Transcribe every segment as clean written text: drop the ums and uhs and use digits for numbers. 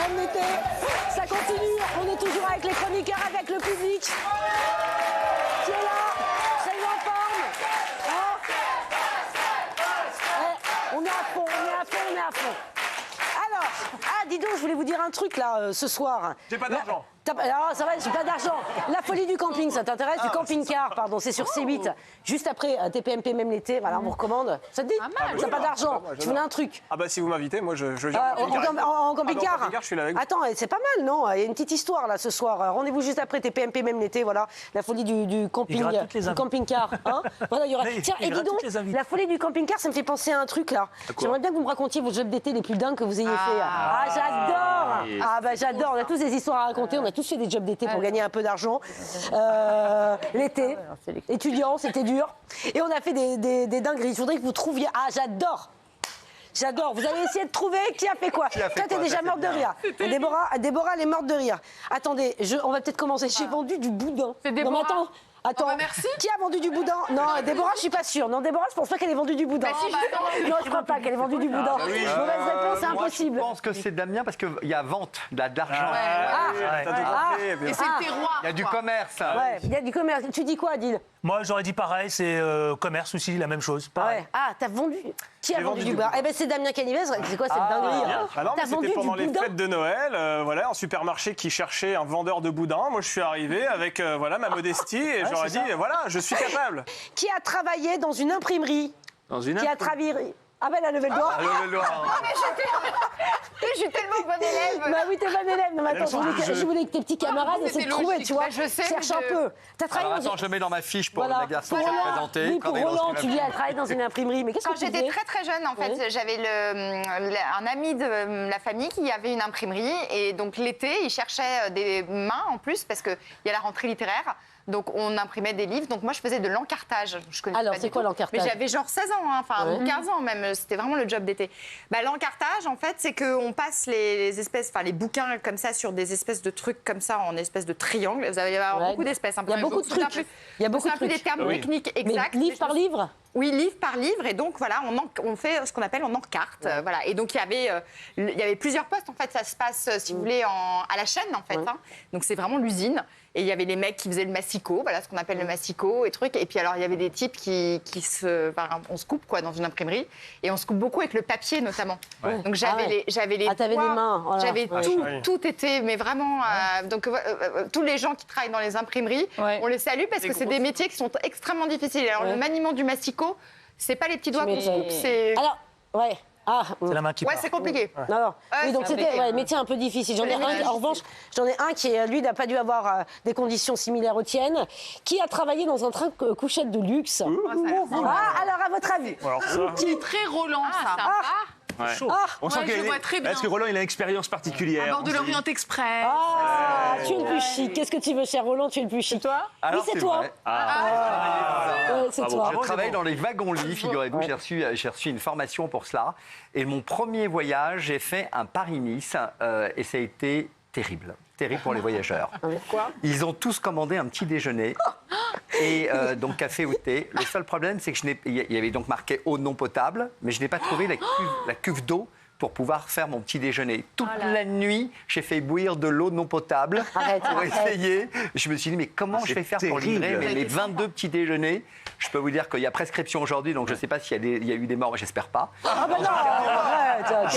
Même l'été, ça continue. On est toujours avec les chroniqueurs, avec le public qui est là, très en forme. On est à fond, on est à fond, on est à fond. Alors, dis donc, je voulais vous dire un truc là ce soir. J'ai pas d'argent. Alors, ça va, j'ai pas d'argent. La folie du camping, ça t'intéresse? Du camping-car, pardon, c'est sur C8. Juste après TPMP, même l'été, voilà, on vous recommande. Ça te dit? T'as pas d'argent, tu voulais un truc? Ah bah si vous m'invitez, moi je viens en camping-car. Je suis là avec vous. Attends, c'est pas mal, non? Il y a une petite histoire là ce soir. Rendez-vous juste après TPMP, même l'été, voilà. La folie du camping-car. Hein, voilà, il y aura... Tiens, et dis donc, la folie du camping-car, ça me fait penser à un truc là. J'aimerais bien que vous me racontiez vos jobs d'été les plus dingues que vous ayez fait. Ah, j'adore! Ah bah j'adore, on a tous des histoires à raconter, on a tous fait des jobs d'été pour gagner un peu d'argent. L'été, étudiant, c'était dur. Et on a fait des dingueries. Je voudrais que vous trouviez... Ah, j'adore! J'adore. Vous allez essayer de trouver qui a fait quoi. Toi, t'es déjà morte de rire. Déborah, elle est morte de rire. Attendez, on va peut-être commencer. J'ai vendu du boudin. C'est Déborah. Non, attends. bah merci. Qui a vendu du boudin? Non, Déborah, je suis pas sûre. Non, Déborah, je pense pas qu'elle ait vendu du boudin. Non, je crois pas qu'elle ait vendu du boudin. Mauvaise réponse, c'est impossible. Je pense que c'est Damien parce qu'il y a vente, de l'argent. Et c'est le terroir. Il y a du commerce. Ouais, il y a du commerce. Tu dis quoi, Adil? Moi, j'aurais dit pareil, c'est commerce aussi, la même chose. Pareil. Ouais. Ah, t'as vendu. Qui a vendu du boudin? Eh ben, c'est Damien Canivez. C'est quoi cette dinguerie? Ah non, mais T'as vendu c'était du pendant les boudin? fêtes de Noël, voilà, un supermarché qui cherchait un vendeur de boudin. Moi, je suis arrivé avec voilà ma modestie et j'aurais dit voilà, je suis capable. Qui a travaillé dans une imprimerie? Qui a travaillé? Ah ben, elle a levé le doigt. Je suis tellement bonne élève. Bah oui, t'es bonne élève. Non, mais attends, je voulais que tes petits camarades essaient de trouver, tu vois. Je sais, cherche un peu. T'as travaillé Alors attends, je le mets dans ma fiche pour Voilà. la garçon Pour qui Roland. est présenté. Oui, pour Roland, tu dis elle travaille dans une imprimerie. Mais qu'est-ce Quand que tu j'étais faisais? très jeune, en fait, j'avais un ami de la famille qui avait une imprimerie. Et donc l'été, il cherchait des mains en plus parce qu'il y a la rentrée littéraire. Donc on imprimait des livres. Donc moi, je faisais de l'encartage. Alors, c'est quoi l'encartage? Mais j'avais genre 16 ans, hein, enfin 15 ans même. C'était vraiment le job d'été. Bah, l'encartage, en fait, c'est qu'on passe les espèces, enfin les bouquins comme ça sur des espèces de trucs comme ça en espèces de triangles. Vous allez avoir beaucoup d'espèces. Il y a beaucoup de trucs. Il y a beaucoup de trucs. C'est un peu des termes techniques exacts. Livre par livre? Oui, livre par livre, et donc voilà, on fait ce qu'on appelle on encarte, voilà. Et donc il y avait plusieurs postes en fait, ça se passe si vous voulez à la chaîne en fait, hein. Donc c'est vraiment l'usine. Et il y avait les mecs qui faisaient le massicot, voilà ce qu'on appelle le massicot et trucs. Et puis alors il y avait des types on se coupe quoi dans une imprimerie et on se coupe beaucoup avec le papier notamment. Donc j'avais les t'avais des mains, voilà. J'avais tout était, mais vraiment. Donc tous les gens qui travaillent dans les imprimeries, on les salue parce que c'est des métiers qui sont extrêmement difficiles. Alors le maniement du massicot, c'est pas les petits doigts qu'on se coupe, c'est. Alors, ouais. Ah, C'est la main qui part. c'est compliqué. non. Oui, donc c'était un métier un peu difficile. En revanche, j'en ai un qui, lui, n'a pas dû avoir des conditions similaires aux tiennes, qui a travaillé dans un train couchette de luxe. Alors, à votre avis? C'est très Roland, ça. On sent je vois très bien. Est-ce que Roland il a une expérience particulière? À bord de l'Orient Express. Tu es le plus chic. Qu'est-ce que tu veux, cher Roland? Tu es le plus chic. C'est toi? Oui, c'est toi. vrai. C'est toi. Je travaille dans les wagons-lits, figurez-vous. J'ai reçu une formation pour cela. Et mon premier voyage, j'ai fait un Paris-Nice et ça a été terrible. Terrible pour les voyageurs. Pourquoi? Ils ont tous commandé un petit déjeuner et donc café ou thé. Le seul problème, c'est que il y avait donc marqué eau non potable, mais je n'ai pas trouvé la cuve d'eau pour pouvoir faire mon petit déjeuner. Toute la nuit, j'ai fait bouillir de l'eau non potable pour essayer. Je me suis dit, mais comment je vais faire pour livrer mes 22 petits déjeuners? Je peux vous dire qu'il y a prescription aujourd'hui, donc je ne sais pas s'il y a eu des morts, mais j'espère pas. Ah bah non, arrête,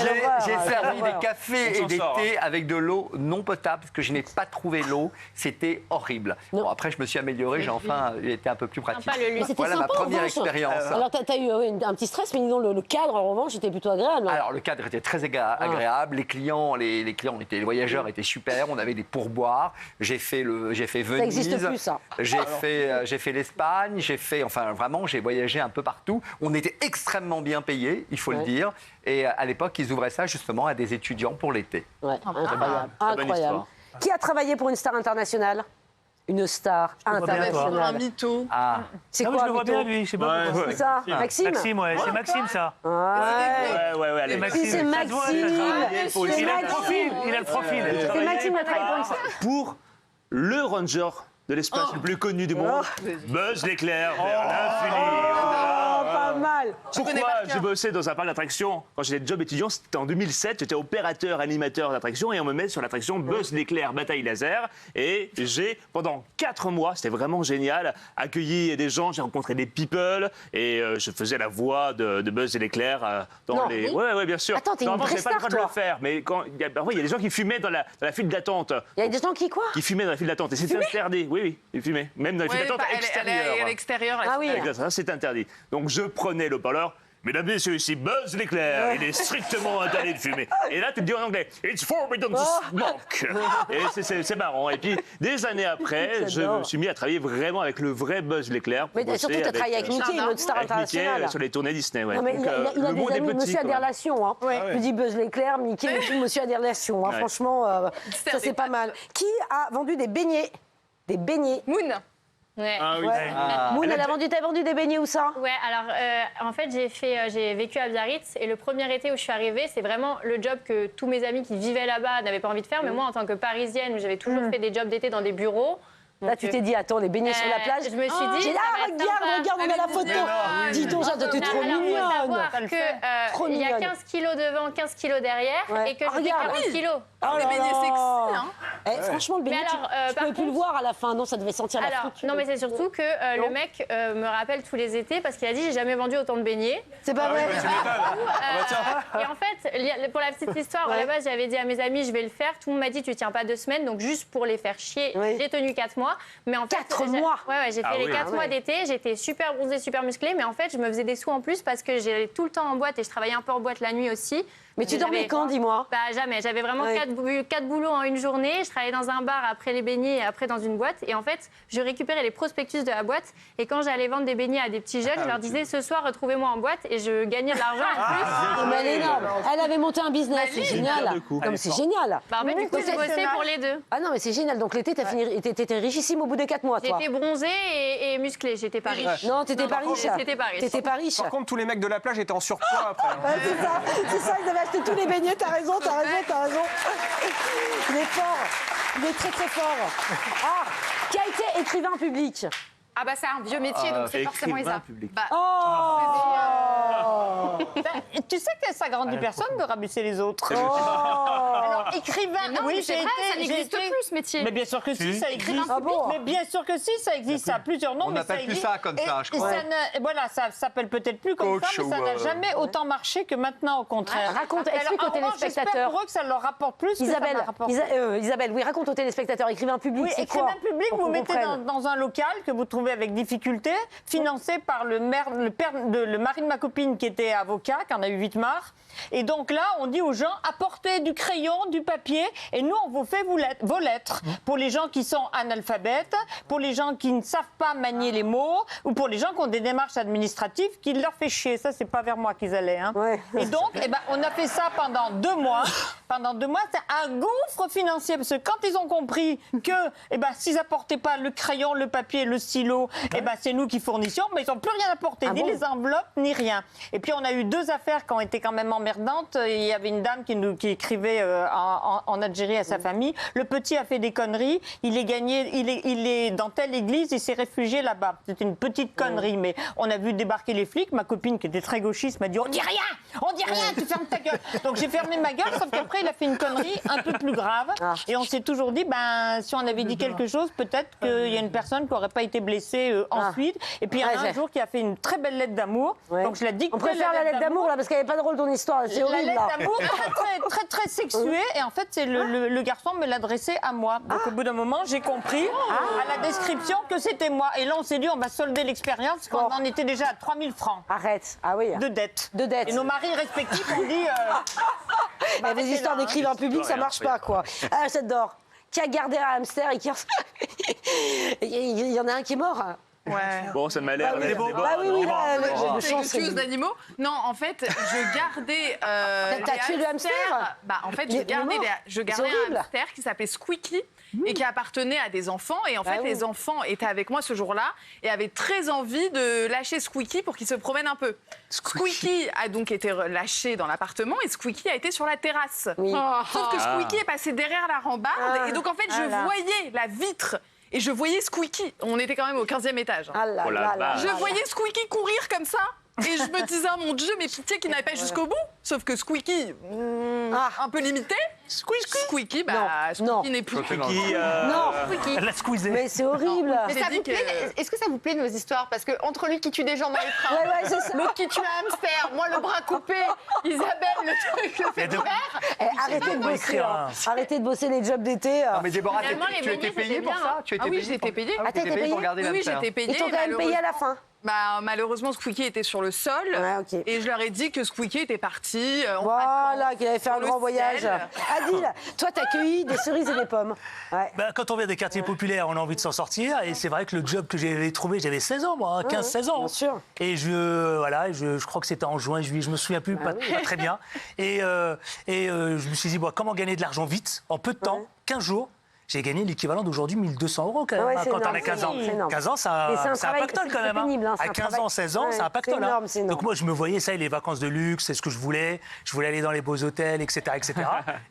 J'ai servi des cafés et des thés avec de l'eau non potable, parce que je n'ai pas trouvé l'eau. C'était horrible. Bon, après, je me suis amélioré, j'ai enfin été un peu plus pratique. Voilà ma première expérience. Alors, tu as eu un petit stress, mais dis donc, le cadre, en revanche, était plutôt agréable. Alors, le cadre était très agréable. Les clients, les voyageurs étaient super. On avait des pourboires. J'ai fait Venise. Ça n'existe plus, ça. J'ai fait l'Espagne. Vraiment, j'ai voyagé un peu partout. On était extrêmement bien payés, il faut le dire. Et à l'époque, ils ouvraient ça justement à des étudiants pour l'été. Ouais, incroyable. Qui a travaillé pour une star internationale? Une star internationale. Un mytho. C'est Ah oui, quoi je le vois bien, lui. Je sais pas pourquoi. C'est ça, Maxime? Maxime, ouais. C'est Maxime, ça. Ouais, allez. Si, c'est Maxime. Il a le profil. Il a le profil. C'est Maxime qui a travaillé pour une star. Pour le ranger de l'espace le plus connu du monde, Buzz l'éclair vers l'infini. Pas mal. génial. Pourquoi je bossais dans un parc d'attractions quand j'étais job étudiant? C'était en 2007. J'étais opérateur, animateur d'attractions et on me met sur l'attraction Buzz l'éclair bataille laser. Et j'ai, pendant 4 mois, c'était vraiment génial, accueilli des gens, j'ai rencontré des people et je faisais la voix de Buzz l'éclair dans les... Ouais, bien sûr. Attends, t'es une vraie j'avais pas le droit de star, le faire, mais il y a des gens qui fumaient dans la file d'attente. Il y a des gens qui quoi? Qui fumaient dans la file d'attente. Et c'était interdit. Oui, ils fumaient. Même dans la file d'attente extérieure. À l'extérieur. Ah oui. Ça, c'est interdit. Donc je prenais le parleur. Mesdames et messieurs, ici Buzz l'éclair. Il est strictement interdit de fumer. Et là, tu te dis en anglais, It's forbidden to smoke. Et c'est marrant. Et puis, des années après, je me suis mis à travailler vraiment avec le vrai Buzz l'éclair. Mais surtout, tu as travaillé avec Mickey, une autre star internationale. Sur les tournées Disney, ouais. Non, mais donc, il a le monde des est amis, petit. monsieur a des relations. Hein. Je dis Buzz l'éclair, Mickey, monsieur a des relations. Hein. Ouais. Franchement, ça c'est pas mal. Qui a vendu des beignets? Des beignets. Moon. Ouais. Ah oui. Moon, t'as vendu des beignets où ça? Ouais, alors en fait, j'ai vécu à Biarritz et le premier été où je suis arrivée, c'est vraiment le job que tous mes amis qui vivaient là-bas n'avaient pas envie de faire. Mais moi, en tant que Parisienne, où j'avais toujours fait des jobs d'été dans des bureaux. Là, tu t'es dit, attends, les beignets sur la plage. Je me suis dit, regarde, on a la photo. Dis donc, t'es trop mignonne. Il faut savoir qu'il y a 15 kilos devant, 15 kilos derrière et que je fais 40 kilos. Les beignets sexy, hein. Franchement, le beignet, tu pouvais plus le voir à la fin. Non, ça devait sentir la friture. Non, mais c'est surtout que le mec me rappelle tous les étés parce qu'il a dit, j'ai jamais vendu autant de beignets. C'est pas vrai. Et en fait, pour la petite histoire, à la base, j'avais dit à mes amis, je vais le faire. Tout le monde m'a dit, tu tiens pas 2 semaines. Donc, juste pour les faire chier, j'ai tenu 4 mois. Mais en fait, 4 mois. Ouais, j'ai fait les 4 mois d'été. J'étais super bronzée, super musclée. Mais en fait, je me faisais des sous en plus parce que j'allais tout le temps en boîte et je travaillais un peu en boîte la nuit aussi. Mais tu dormais quand, dis-moi? Bah jamais. J'avais vraiment 4 boulots en une journée. Je travaillais dans un bar, après les beignets et après dans une boîte. Et en fait, je récupérais les prospectus de la boîte. Et quand j'allais vendre des beignets à des petits jeunes, je leur disais ce soir, retrouvez-moi en boîte. Et je gagnais de l'argent en plus. Mais elle est énorme. Elle avait monté un business. C'est génial. Non, mais c'est génial. Bah, en fait, du coup, j'ai bossé pour les deux. Ah non, mais c'est génial. Donc l'été, t'étais richissime au bout des 4 mois, toi. J'étais bronzée et musclée. J'étais pas riche. Non, t'étais pas riche. J'étais pas riche. T'étais pas riche. Par contre, tous les mecs de la plage étaient en surpoids après. C'est ça, ils avaient acheté tous les beignets. T'as raison. Il est fort. Il est très très fort. Ah, qui a été écrivain public? Ah bah c'est un vieux métier, donc c'est forcément Isa. Tu sais que ça grandit personne de rabaisser les autres. Alors, écrivain, non, oui, c'est vrai, ça n'existe plus ce métier. Mais bien sûr que si, ça existe. Ah bon? Mais bien sûr que si, ça existe. Ça a plusieurs noms. On mais n'appelle plus existe. ça comme ça, je crois. Voilà, ça s'appelle peut-être plus comme Coach ça, mais ça n'a jamais autant marché que maintenant, au contraire. Raconte, explique aux téléspectateurs. J'espère pour eux que ça leur rapporte plus que ça m'a rapporté. Isabelle, oui, raconte aux téléspectateurs. Écrivain public, Oui, c'est quoi? écrivain public, vous mettez dans un local que vous trouvez avec difficulté, financé par le mari de ma copine qui était avocat, qui en a eu 8 marres. Et donc là, on dit aux gens, apportez du crayon, du papier, et nous, on vous fait vos lettres. Pour les gens qui sont analphabètes, pour les gens qui ne savent pas manier les mots, ou pour les gens qui ont des démarches administratives qui leur fait chier. Ça, c'est pas vers moi qu'ils allaient. Hein. Ouais. Et donc, on a fait ça pendant 2 mois. Pendant 2 mois, c'est un gouffre financier, parce que quand ils ont compris que s'ils apportaient pas le crayon, le papier, le stylo, c'est nous qui fournissions, mais ils n'ont plus rien apporté, ni les enveloppes, ni rien. Et puis, on a eu 2 affaires qui ont été quand même emmerdantes. Il y avait une dame qui écrivait en Algérie à sa famille. Le petit a fait des conneries. Il est dans telle église, il s'est réfugié là-bas. C'était une petite connerie, mais on a vu débarquer les flics. Ma copine, qui était très gauchiste, m'a dit « On dit rien, tu fermes ta gueule !» Donc j'ai fermé ma gueule, sauf qu'après, il a fait une connerie un peu plus grave. Et on s'est toujours dit, si on avait dit quelque chose, peut-être qu'il y a une personne qui n'aurait pas été blessée ensuite. Et puis il y en a un jour qui a fait une très belle lettre d'amour. Donc je l'ai dit. On préfère la lettre d'amour, là, parce qu'elle n'est pas drôle ton histoire. C'est horrible, la lettre là. d'amour, très sexuée. Et en fait, c'est le garçon me l'adressait à moi. Donc au bout d'un moment, j'ai compris à la description que c'était moi. Et là, on s'est dit, on va solder l'expérience, parce qu'on en était déjà à 3 000 francs. Arrête. Ah oui. De dette. De Et nos maris respectifs ont dit... les histoires d'écrivains publics, ça marche pas, quoi. Ah, j'adore. Qui a gardé un hamster et qui... Il y en a un qui est mort. Ouais. Bon, ça m'a l'air. oui, là, C'est quelque chose d'animaux. Non, en fait, je gardais. T'as tué le hamster? En fait, je gardais un hamster qui s'appelait Squeaky et qui appartenait à des enfants. Et en fait, les enfants étaient avec moi ce jour-là et avaient très envie de lâcher Squeaky pour qu'il se promène un peu. Squeaky a donc été lâché dans l'appartement et Squeaky a été sur la terrasse. Sauf que Squeaky est passé derrière la rambarde et donc en fait, je voyais la vitre. Et je voyais Squeaky, on était quand même au 15e étage. Ah là là là. Je voyais Squeaky courir comme ça Et je me disais, mon Dieu, mais pitié qu'il n'aille pas jusqu'au bout. Sauf que Squeaky, un peu limité. Squeaky, Squeaky n'est plus Squeaky. Non, Elle l'a squeezé. mais c'est horrible. Mais ça vous plaît Est-ce que ça vous plaît nos histoires? Parce que entre lui qui tue des gens dans les trains, Ouais, c'est ça. l'autre qui tue un hamster, moi le bras coupé, Isabelle le truc, le fait divers. Arrêtez de bosser. écrire Hein. Arrêtez de bosser les jobs d'été. Non, mais Déborah, Finalement, tu les étais beignets, payée c'était pour bien, ça? hein. Tu étais Ah oui, payée j'étais pour- payée. Ah oui, t'étais t'étais payée pour payée garder Oui, l'hamster. j'étais payée. Ils t'ont quand même payé à la fin. Malheureusement, Squeaky était sur le sol. Ouais, ok. Et je leur ai dit que Squeaky était parti. En Voilà, vacances, qu'il avait fait un sur le grand voyage. ciel. Adil, toi, t'as cueilli des cerises et des pommes. Ouais. Ben, quand on vient des quartiers populaires, on a envie de s'en sortir. Et c'est vrai que le job que j'avais trouvé, j'avais 16 ans, moi, 15-16 ans. bien sûr. Et je crois que c'était en juin, juillet, je me souviens plus, pas très bien. Et je me suis dit, bon, comment gagner de l'argent vite, en peu de temps, 15 jours. J'ai gagné l'équivalent d'aujourd'hui 1 200 € quand même, Ouais, hein, c'est quand on énorme, a 15 ans. c'est énorme. 15 ans, Mais c'est un ça travail- impactole quand c'est même. pénible, hein, c'est À un 15 ans, travail- 16 ans, ouais, ça impactole. c'est énorme, c'est énorme. Donc moi, je me voyais ça, les vacances de luxe, c'est ce que je voulais. Je voulais aller dans les beaux hôtels, etc. etc.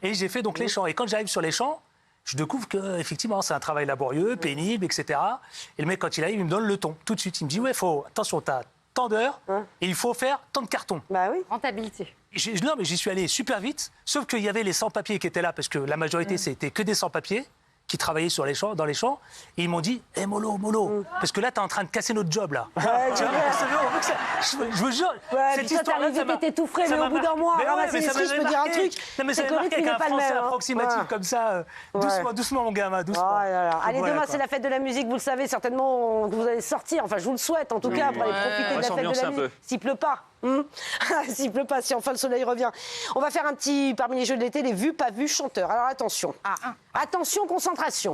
Et j'ai fait donc les champs. Et quand j'arrive sur les champs, je découvre que effectivement c'est un travail laborieux, pénible, etc. Et le mec, quand il arrive, il me donne le ton. Tout de suite, il me dit, ouais, attention, t'as tant d'heures et il faut faire tant de cartons. Bah oui. Rentabilité. Non, mais j'y suis allé super vite, sauf qu'il y avait les sans-papiers qui étaient là, parce que la majorité, c'était que des sans-papiers qui travaillaient dans les champs, et ils m'ont dit « Mollo, parce que là, t'es en train de casser notre job, là. Tu vois, je vous jure, Ouais, cette puis toi, t'es histoire-là, arrivé, t'étais tout frais, mais au bout d'un mois, ramasser les fruits, je peux dire un truc. Non, mais c'est ça que le rythme, avec il un n'est pas le français même. hein. approximatif Ouais. comme ça. Doucement, mon gamin, doucement. Oh là là. Allez, Voilà, demain, quoi. c'est la fête de la musique, vous le savez, certainement, vous allez sortir. Enfin, je vous le souhaite, en tout cas, pour aller profiter de la fête de s'ambiancer la un musique. peu. S'il pleut pas. S'il pleut pas, si enfin le soleil revient. On va faire un petit, parmi les jeux de l'été, les vus, pas vus, chanteurs. Alors attention. Attention, concentration.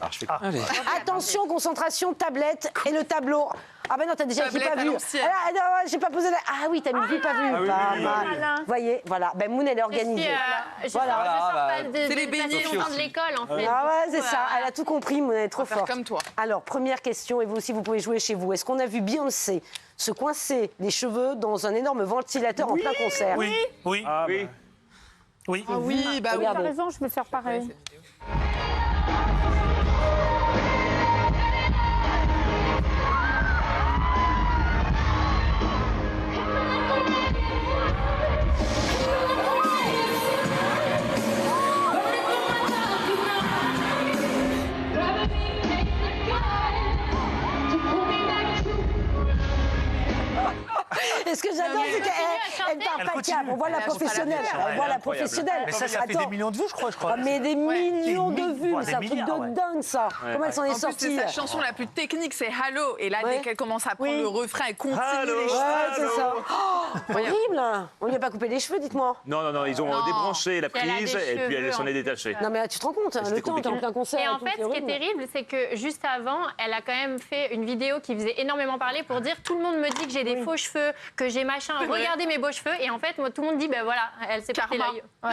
Attention, concentration, tablette et le tableau. Ah ben non, t'as déjà écrit Tablette pas à vu. l'ancienne. Ah, non, j'ai pas posé la... Ah oui, t'as mis vu, pas vu. Pas mal. Vous voyez, voilà. Ben Moon, elle est organisée. Je sors pas de C'est les beignets de l'école, en fait. Ah ouais, c'est Du coup, ça. Elle a tout compris, Moon, elle est trop faire forte. comme toi. Alors, première question, et vous aussi, vous pouvez jouer chez vous. Est-ce qu'on a vu Beyoncé se coincer les cheveux dans un énorme ventilateur en plein concert? Oui. Oui. Ah oui, bah oui. Regardez. T'as raison, je vais faire pareil. Et ce que j'adore, c'est qu'elle part pas de cap. On voit la professionnelle. On voit la professionnelle. Mais ça fait des Attends. millions de vues, je crois. Ah, mais des millions de vues, Ouais, c'est un des truc milliards, de ouais. dingue ça. Comment elle s'en est En plus, sortie? c'est sa chanson la plus technique, c'est Halo. Et là, Ouais. dès qu'elle commence à prendre le refrain, elle continue Halo. les Ouais, cheveux. c'est ça. Oh, horrible. On lui a pas coupé les cheveux, dites-moi. Non, ils ont Non. débranché la Elle a des prise et puis elle cheveux s'en est en détachée. Non mais tu te rends compte, hein, le C'était temps, t'es en compliqué. plein concert. Et en tout, fait, c'est ce qui est horrible. terrible, c'est que juste avant, elle a quand même fait une vidéo qui faisait énormément parler pour dire tout le monde me dit que j'ai des faux cheveux, que j'ai machin, regardez mes beaux cheveux. Et en fait, moi, tout le monde dit, ben voilà, elle s'est pété Karma. l'œil. Oh,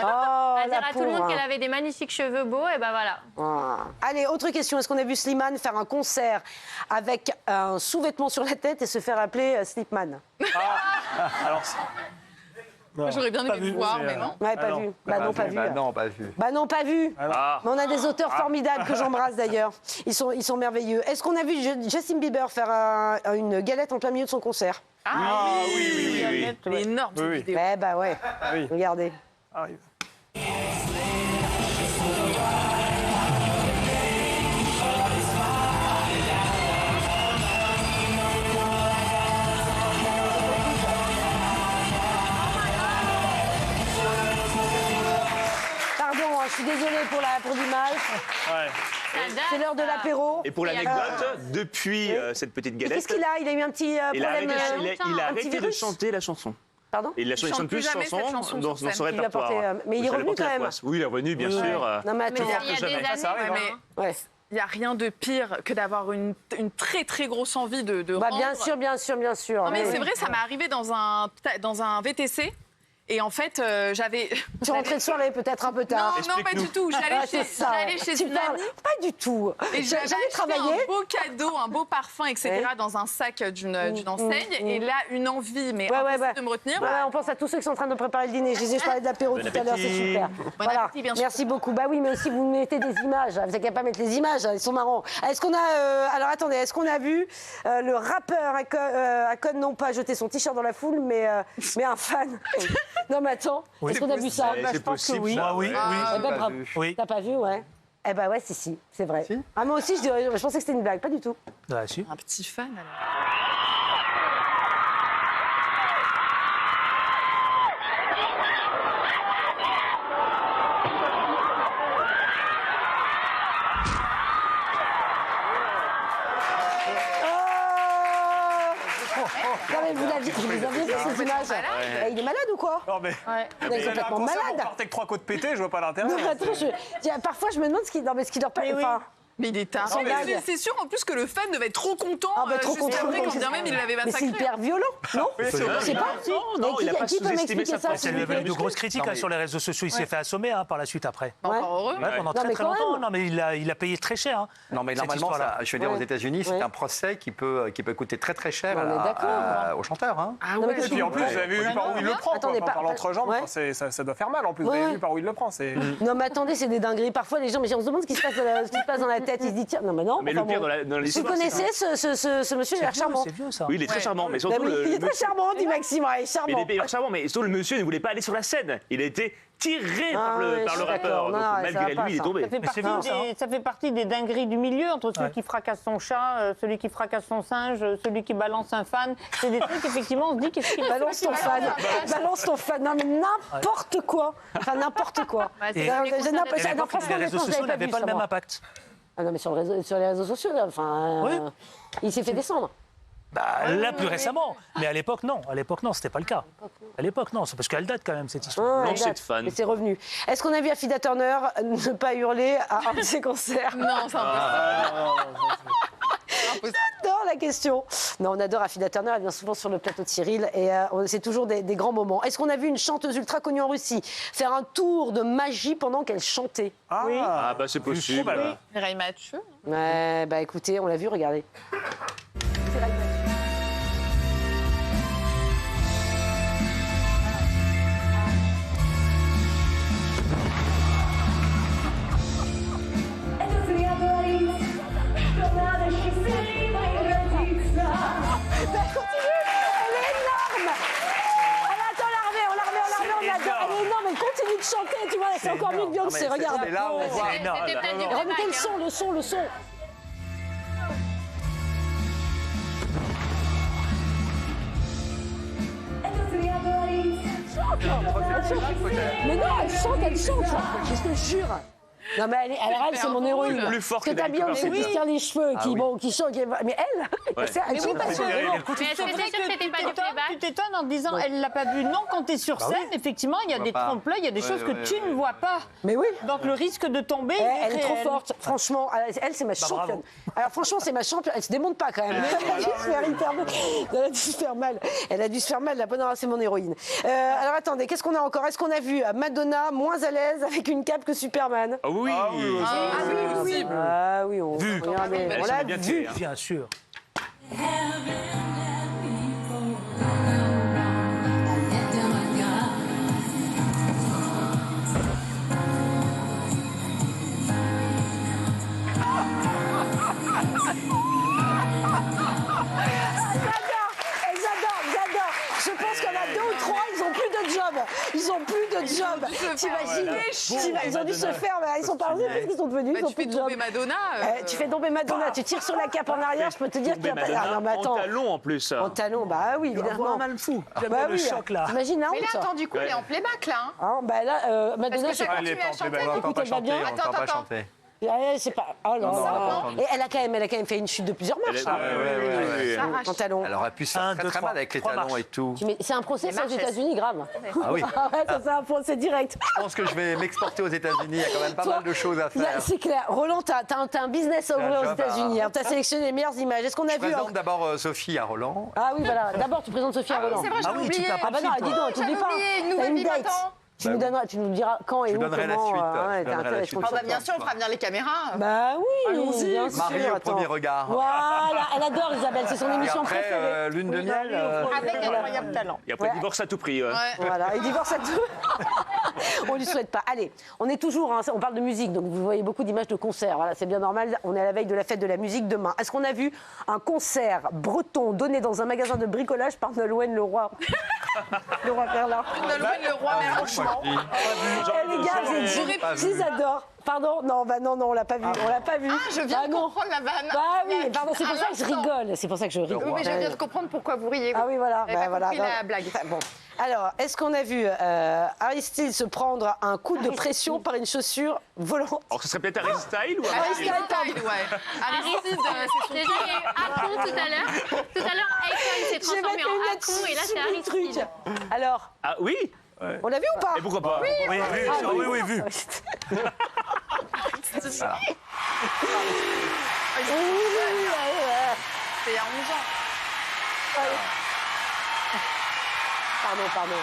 Elle la dire à tout le monde pauvre. qu'elle avait des magnifiques cheveux beaux, et ben voilà. Ah. Allez, autre question. Est-ce qu'on a vu Slimane faire un concert avec un sous-vêtement sur la tête et se faire appeler Slipman? Alors, J'aurais bien aimé le voir, mais non. Ouais, pas non. vu. Bah non, pas vu. Bah non, pas vu. Bah non, pas vu. Ah. Mais on a des auteurs formidables que j'embrasse d'ailleurs. Ils sont merveilleux. Est-ce qu'on a vu Justin Bieber faire une galette en plein milieu de son concert? Oui. Elle est énorme, cette Oui. vidéo. Ouais, bah ouais. oui. Regardez. Arrive. Pardon, hein, je suis désolée pour l'image. Ouais. C'est l'heure de l'apéro. Et pour l'anecdote, depuis cette petite Et qu'est-ce galette, qu'il a? Il a eu un petit il a problème. arrêté, il a un petit arrêté de virus. chanter la chanson. Pardon? Et il ne chante chante plus plus jamais chanson cette chanson dans sur son scène. Il va porter, répertoire. mais il est Ça lui revenu portait quand la même. poisse. Oui, il est revenu, bien sûr. Non mais attends. Il y a des jamais. années, Ça arrive, ouais, hein. mais- Ouais. Il n'y a rien de pire que d'avoir une très très grosse envie de Bah rendre. bien sûr, bien sûr, bien sûr. Non mais Oui, c'est oui. vrai, ça m'est arrivé dans un VTC. Et en fait, j'avais... Tu rentrais de soirée peut-être un peu tard. Non, pas du tout. J'allais chez une amie. Pas du tout. Et j'avais travaillé un beau cadeau, un beau parfum, etc. dans un sac d'une enseigne. Et là, une envie, mais impossible de me retenir. On pense à tous ceux qui sont en train de préparer le dîner. Je disais, je parlais de l'apéro tout à l'heure, c'est super. Voilà. Merci beaucoup. Bah oui, mais aussi vous mettez des images. Vous n'avez qu'à pas mettre les images, ils sont marrants. Est-ce qu'on a... alors attendez, est-ce qu'on a vu le rappeur Akon non pas jeter son t-shirt dans la foule, mais un fan. Non mais attends, est-ce qu'on a vu ça? Je pense que oui. Oui. Oui. T'as pas vu, ouais. Eh ben ouais, si, c'est vrai. Si. Ah moi aussi, je pensais que c'était une blague, pas du tout. Ah, si. Un petit fan alors. Vous aviez vu ces images. Il est malade ou quoi? Non, mais. Il est complètement malade. On partait avec 3 côtes pétées, je vois pas l'intérêt. Non, attends, parfois je me demande ce qu'il leur paye. Mais il est tard. C'est sûr en plus que le fan devait être trop content. Trop content. Quand bien même il l'avait massacré. Mais c'est hyper violent, non? C'est pas. Non, il a pas sous-estimé sa Ça lui avait eu de grosses critiques sur les réseaux sociaux. Il s'est fait assommer par la suite après. Encore heureux. Pendant très longtemps. Non, mais il a payé très cher. Non, mais normalement, je veux dire, aux États-Unis, c'est un procès qui peut coûter très très cher au chanteur. Et puis en plus, vous avez vu par où il le prend. Par l'entrejambe, ça doit faire mal en plus. Vous avez vu par où il le prend. Non, mais attendez, c'est des dingueries. Parfois, les gens, on se demande ce qui se passe dans la tête. Ils se disent, tiens, non, mais non. Mais le pire dans l'histoire. Vous connaissez ce monsieur, il a l'air charmant. C'est vieux ça. Oui, il est très charmant, mais surtout. Il est très charmant, dit Maxime. Il est charmant. Il est charmant, mais surtout le monsieur ne voulait pas aller sur la scène. Il a été tiré par le rappeur. Donc malgré lui, il est tombé. Ça fait partie des dingueries du milieu, entre celui qui fracasse son chat, celui qui fracasse son singe, celui qui balance un fan. C'est des trucs, effectivement, on se dit qu'est-ce qu'il balance ton fan. Balance ton fan. Non, mais n'importe quoi. Enfin, n'importe quoi. J'ai l'impression que les réseaux sociaux n'avaient pas le même impact. Ah non, mais sur les réseaux sociaux, il s'est fait descendre. Là, plus récemment. Mais à l'époque, non. C'était pas le cas. À l'époque, non. C'est parce qu'elle date quand même, cette histoire. Non, c'est de fan. Mais c'est revenu. Est-ce qu'on a vu Affida Turner ne pas hurler à un de ses concerts? Non, c'est impossible. J'adore la question. Non, on adore Affida Turner. Elle vient souvent sur le plateau de Cyril. Et c'est toujours des grands moments. Est-ce qu'on a vu une chanteuse ultra connue en Russie faire un tour de magie pendant qu'elle chantait? Oui. Ah, bah c'est possible. Mireille Mathieu. Ouais, bah écoutez, on l'a vu, regardez. C'est Mireille Mathieu. Continue de chanter, tu vois, c'est encore mieux que Beyoncé, regarde. Et là, on voit. Remettez le son. Mais non, elle chante, je te jure. Non, mais elle c'est mon héroïne. Plus fort que t'as bien aussi qui se tire les cheveux, qui chante. Mais elle chante pas. Mais est-ce que c'est sûr que c'était pas du playback? Tu t'étonnes en disant, elle l'a pas vu. Non, quand t'es sur scène, effectivement, il y a des trompe-l'œil, il y a des choses que tu ne vois pas. Mais oui. Donc le risque de tomber. Elle est trop forte. Franchement, elle, c'est ma championne. Alors franchement, c'est ma championne. Elle se démonte pas quand même. Elle a dû se faire mal. Elle a dû se faire mal. La bonne heure, c'est mon héroïne. Alors attendez, qu'est-ce qu'on a encore? Est-ce qu'on a vu Madonna moins à l'aise avec une cape que Superman? Oui. Ah oui, on l'a vu. Bien sûr. J'adore. Je pense qu'il y en a 2 ou 3, ils ont plus de job. T'imagines? Ils ont dû se faire, mais ils sont pas revenus parce qu'ils sont devenus. Tu fais tomber Madonna. Tu fais tomber Madonna, tu tires sur la cape en arrière, je peux te dire qu'il y a pas. En talon en plus. En talon, bah oui, évidemment. Un mal fou. Bah oui, choc là. T'imagines la honte? Mais là, attends, du coup, elle est en playback là. Bah là, Madonna, parce que chaque fois que tu as chanté, écoute, elle va bien. Attends. C'est pas. Oh non. Et elle a quand même fait une chute de plusieurs marches. Pantalon. Elle aurait pu se faire très mal avec les talons et tout. Mais c'est un procès aux États-Unis grave. Ah oui. Ça c'est un procès direct. Je pense que je vais m'exporter aux États-Unis. Il y a quand même pas mal de choses à faire. C'est clair. Roland, t'as un business à ouvrir aux États-Unis. T'as sélectionné les meilleures images. Est-ce qu'on a vu? Je présente d'abord Sophie à Roland. Ah oui, voilà. D'abord, tu présentes Sophie à Roland. C'est vrai, j'ai oublié. Ah bah non, dis donc, t'oublies pas. Une nouvelle vie maintenant. Tu nous diras quand et où, comment. Bien sûr, on fera venir les caméras. Bah oui, bien sûr. Marie au premier regard. Voilà, elle adore Isabelle, c'est son émission préférée. Lune de miel. Avec incroyable talent. Et après, divorce à tout prix. Voilà, et divorce à tout. On lui souhaite pas. Allez, on est toujours, on parle de musique, donc vous voyez beaucoup d'images de concerts. Voilà, c'est bien normal. On est à la veille de la fête de la musique demain. Est-ce qu'on a vu un concert breton donné dans un magasin de bricolage par Nolwenn Leroy? Leroy Merlin. Nolwenn Leroy Merlin. Les gars, je adore. Pardon, non, on l'a pas vu. On l'a pas vu. Ah, je viens de comprendre la vanne. Bah oui, pardon, c'est pour ça que je rigole. C'est pour ça que je rigole. Oui, mais je viens de comprendre pourquoi vous riez. Ah oui, voilà. J'avais pas compris la blague. Bon. Alors, est-ce qu'on a vu Aristide se prendre un coup de pression par une chaussure volante? Alors, ce serait peut-être Harry Style ou Aristide, ouais. Aristide, c'est Déjà, il y a eu Akon tout à l'heure. Tout à l'heure, Akon s'est transformé en Akon et là, c'est Aristide. Alors, Ah oui. on l'a vu ou pas? Et pourquoi pas? Oui, vu. C'est il y a 11 ans. Pardon.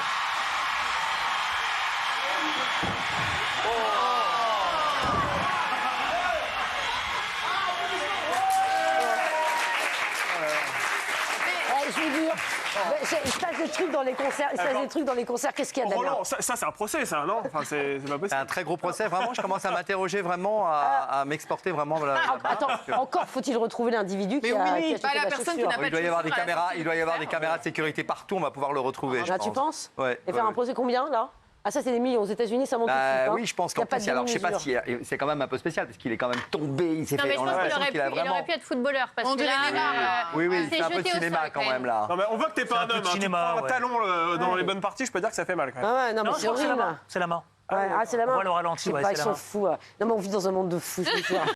Je vous jure, il se passe des trucs dans les concerts. Qu'est-ce qu'il y a derrière? Roland, ça c'est un procès, ça, non? Enfin, c'est pas C'est possible. un très gros procès. Vraiment, je commence à m'interroger vraiment, à m'exporter vraiment. Attends, encore faut-il retrouver l'individu qui a acheté la la personne qui chaussure. n'a pas Il doit y de avoir des chaussures à la caméras. sortie Il doit y avoir des du caméras de sécurité partout. On va pouvoir le retrouver. Là, tu penses? Ouais. Et faire un procès combien, là? Ah, ça, c'est des millions. Aux États-Unis, ça monte tout de suite. Oui, je pense qu'en plus, alors je sais pas si c'est quand même un peu spécial parce qu'il est quand même tombé. Il s'est Non, mais fait. je On pense a qu'il l'impression qu'il a aurait vraiment. pu être footballeur parce On que dirait là, Neymar. Oui, c'est c'est un peu jeté de au cinéma sol, quand quand même même. là. Non, mais on voit que t'es pas un peu de homme. Tu cinéma, prends un ouais. talon dans les bonnes parties, je peux dire que ça fait mal quand même. Ah ouais, non, mais Non, c'est je crois que c'est la horrible. main. C'est la main. Ouais, c'est la main. On voit le ralenti, Je sais ouais, pas, c'est ils la sont main. fous. Non, mais on vit dans un monde de fous, je vous jure.